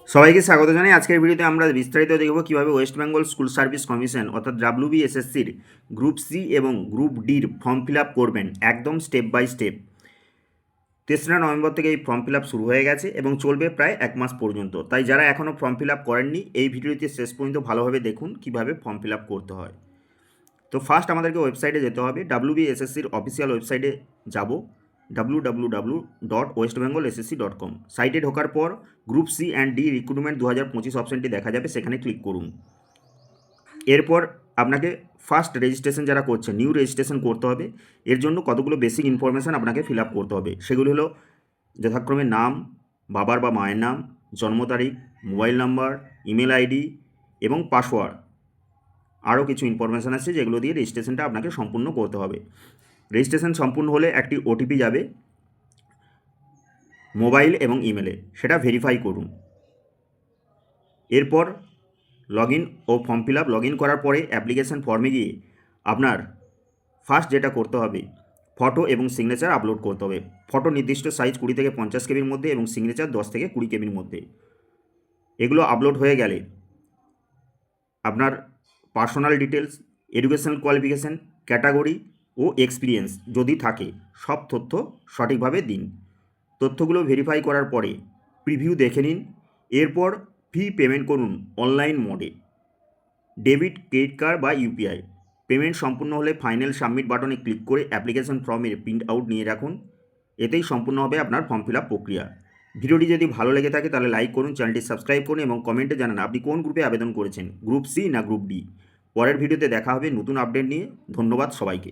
সবাইকে স্বাগত জানাই। আজকের ভিডিওতে আমরা বিস্তারিত দেখব কিভাবে West Bengal school service commission অর্থাৎ ডাব্লিউবিএসএসসির গ্রুপ সি এবং গ্রুপ ডির ফর্ম ফিল আপ করবেন একদম স্টেপ বাই স্টেপ। 3রা নভেম্বর থেকে এই ফর্ম ফিল আপ শুরু হয়ে গেছে এবং চলবে প্রায় 1 মাস পর্যন্ত। তাই যারা এখনও ফর্ম ফিল আপ করেননি এই ভিডিওটি শেষ পর্যন্ত ভালোভাবে দেখুন কিভাবে ফর্ম ফিল আপ করতে হয়। তো ফার্স্ট আমাদেরকে ওয়েবসাইটে যেতে হবে, ডাব্লিউবিএসএসসির অফিসিয়াল ওয়েবসাইটে যাব, www.westbengalssc.com। সাইটে ঢোকার পর group C and D recruitment 2025 অপশানটি দেখা যাবে, সেখানে ক্লিক করুন। এরপর আপনাকে ফার্স্ট রেজিস্ট্রেশন যারা করছে নিউ রেজিস্ট্রেশন করতে হবে। এর জন্য কতগুলো বেসিক ইনফরমেশান আপনাকে ফিল আপ করতে হবে। সেগুলো হলো যথাক্রমে নাম, বাবার বা মায়ের নাম, জন্ম তারিখ, মোবাইল নাম্বার, ইমেল আইডি এবং পাসওয়ার্ড। আরও কিছু ইনফরমেশান আছে যেগুলো দিয়ে রেজিস্ট্রেশনটা আপনাকে সম্পূর্ণ করতে হবে। রেজিস্ট্রেশন সম্পূর্ণ হলে একটি ওটিপি যাবে মোবাইল এবং ইমেলে, সেটা ভেরিফাই করুন। এরপর লগইন ও ফর্ম ফিল আপ। লগইন করার পরে অ্যাপ্লিকেশান ফর্মে গিয়ে আপনার ফার্স্ট যেটা করতে হবে, ফটো এবং সিগনেচার আপলোড করতে হবে। ফটো নির্দিষ্ট সাইজ 20 থেকে 50 কেবির মধ্যে এবং সিগনেচার 10 থেকে 20 কেবির মধ্যে। এগুলো আপলোড হয়ে গেলে আপনার personal details, educational qualification, category ও এক্সপিরিয়েন্স যদি থাকে সব তথ্য সঠিকভাবে দিন। তথ্যগুলো ভেরিফাই করার পরে প্রিভিউ দেখে নিন। এরপর ফি পেমেন্ট করুন অনলাইন মোডে, ডেবিট, ক্রেডিট কার্ড বা ইউপিআই। পেমেন্ট সম্পূর্ণ হলে ফাইনাল সাবমিট বাটনে ক্লিক করে অ্যাপ্লিকেশন ফর্মের প্রিন্ট আউট নিয়ে রাখুন। এতেই সম্পূর্ণ হবে আপনার ফর্ম ফিল আপ প্রক্রিয়া। ভিডিওটি যদি ভালো লেগে থাকে তাহলে লাইক করুন, চ্যানেলটি সাবস্ক্রাইব করুন এবং কমেন্টে জানান আপনি কোন গ্রুপে আবেদন করেছেন, গ্রুপ সি না গ্রুপ ডি। পরের ভিডিওতে দেখা হবে নতুন আপডেট নিয়ে। ধন্যবাদ সবাইকে।